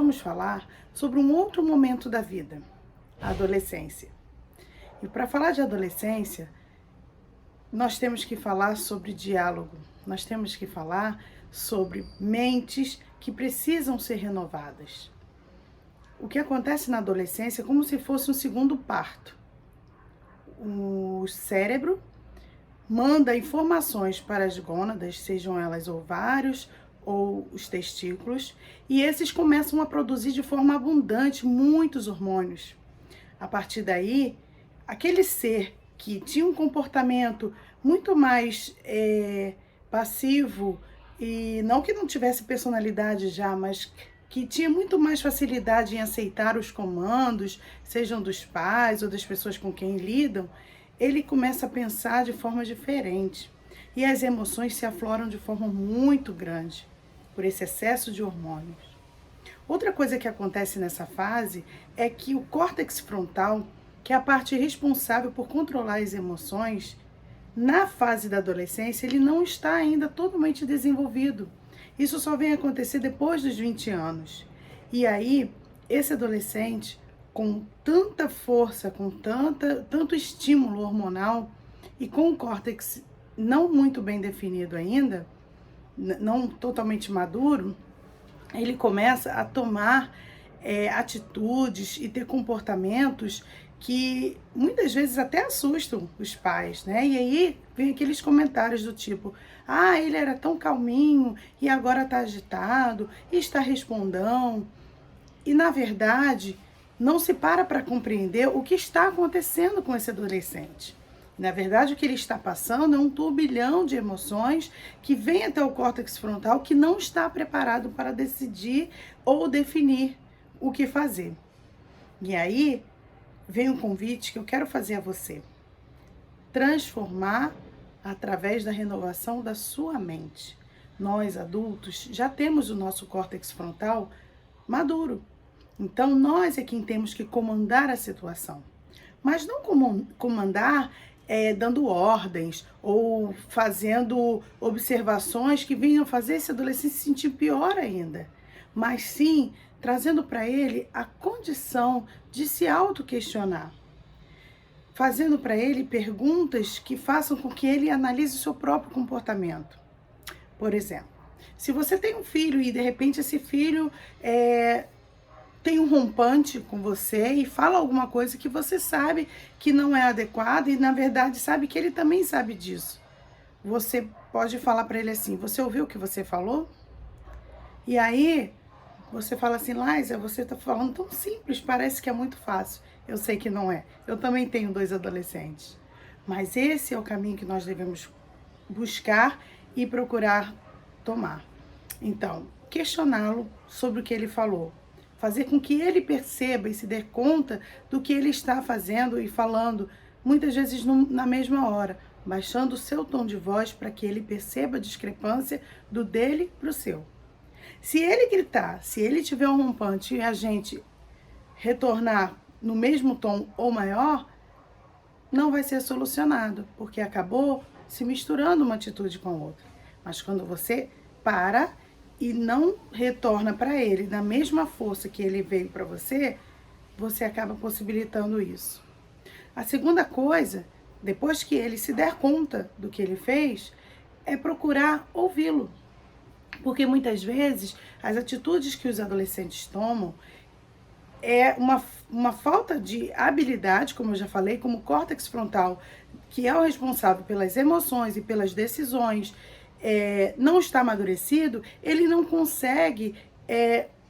vamos falar sobre um outro momento da vida, a adolescência. E para falar de adolescência, nós temos que falar sobre diálogo, nós temos que falar sobre mentes que precisam ser renovadas. O que acontece na adolescência é como se fosse um segundo parto. O cérebro manda informações para as gônadas, sejam elas ovários ou os testículos, e esses começam a produzir de forma abundante muitos hormônios. A partir daí, aquele ser que tinha um comportamento muito mais passivo, e não que não tivesse personalidade já, mas que tinha muito mais facilidade em aceitar os comandos, sejam dos pais ou das pessoas com quem lidam, ele começa a pensar de forma diferente. E as emoções se afloram de forma muito grande, por esse excesso de hormônios. Outra coisa que acontece nessa fase é que o córtex frontal, que é a parte responsável por controlar as emoções, na fase da adolescência, ele não está ainda totalmente desenvolvido. Isso só vem acontecer depois dos 20 anos. E aí, esse adolescente, com tanta força, com tanto estímulo hormonal e com o córtex não muito bem definido ainda, não totalmente maduro, ele começa a tomar atitudes e ter comportamentos que muitas vezes até assustam os pais, né? E aí vem aqueles comentários do tipo: ah, ele era tão calminho e agora tá agitado, e está respondão. E na verdade, não se para compreender o que está acontecendo com esse adolescente. Na verdade, o que ele está passando é um turbilhão de emoções que vem até o córtex frontal, que não está preparado para decidir ou definir o que fazer. E aí vem um convite que eu quero fazer a você: transformar através da renovação da sua mente. Nós, adultos, já temos o nosso córtex frontal maduro. Então, nós é quem temos que comandar a situação. Mas não comandar dando ordens ou fazendo observações que venham fazer esse adolescente se sentir pior ainda. Mas sim trazendo para ele a condição de se auto-questionar, fazendo para ele perguntas que façam com que ele analise o seu próprio comportamento. Por exemplo, se você tem um filho e de repente esse filho tem um rompante com você e fala alguma coisa que você sabe que não é adequada e na verdade sabe que ele também sabe disso, você pode falar para ele assim: você ouviu o que você falou? E aí você fala assim: Laísa, você tá falando tão simples, parece que é muito fácil. Eu sei que não é. Eu também tenho 2 adolescentes. Mas esse é o caminho que nós devemos buscar e procurar tomar. Então, questioná-lo sobre o que ele falou. Fazer com que ele perceba e se dê conta do que ele está fazendo e falando, muitas vezes na mesma hora, baixando o seu tom de voz para que ele perceba a discrepância do dele para o seu. Se ele gritar, se ele tiver um rompante e a gente retornar no mesmo tom ou maior, não vai ser solucionado, porque acabou se misturando uma atitude com a outra. Mas quando você para e não retorna para ele na mesma força que ele veio para você, você acaba possibilitando isso. A segunda coisa, depois que ele se der conta do que ele fez, é procurar ouvi-lo. Porque muitas vezes as atitudes que os adolescentes tomam é uma falta de habilidade, como eu já falei, como o córtex frontal, que é o responsável pelas emoções e pelas decisões, não está amadurecido, ele não consegue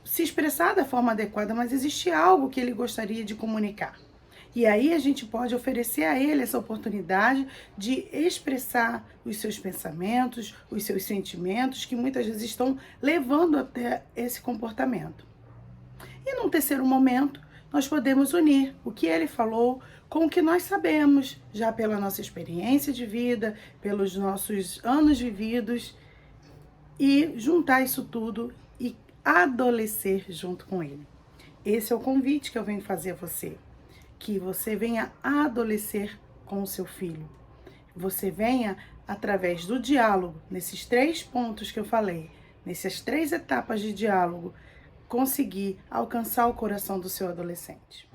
se expressar da forma adequada, mas existe algo que ele gostaria de comunicar. E aí a gente pode oferecer a ele essa oportunidade de expressar os seus pensamentos, os seus sentimentos, que muitas vezes estão levando até esse comportamento. E num terceiro momento, nós podemos unir o que ele falou com o que nós sabemos, já pela nossa experiência de vida, pelos nossos anos vividos, e juntar isso tudo e adolescer junto com ele. Esse é o convite que eu venho fazer a você. Que você venha adolescer com o seu filho. Você venha, através do diálogo, nesses 3 pontos que eu falei, nessas 3 etapas de diálogo, conseguir alcançar o coração do seu adolescente.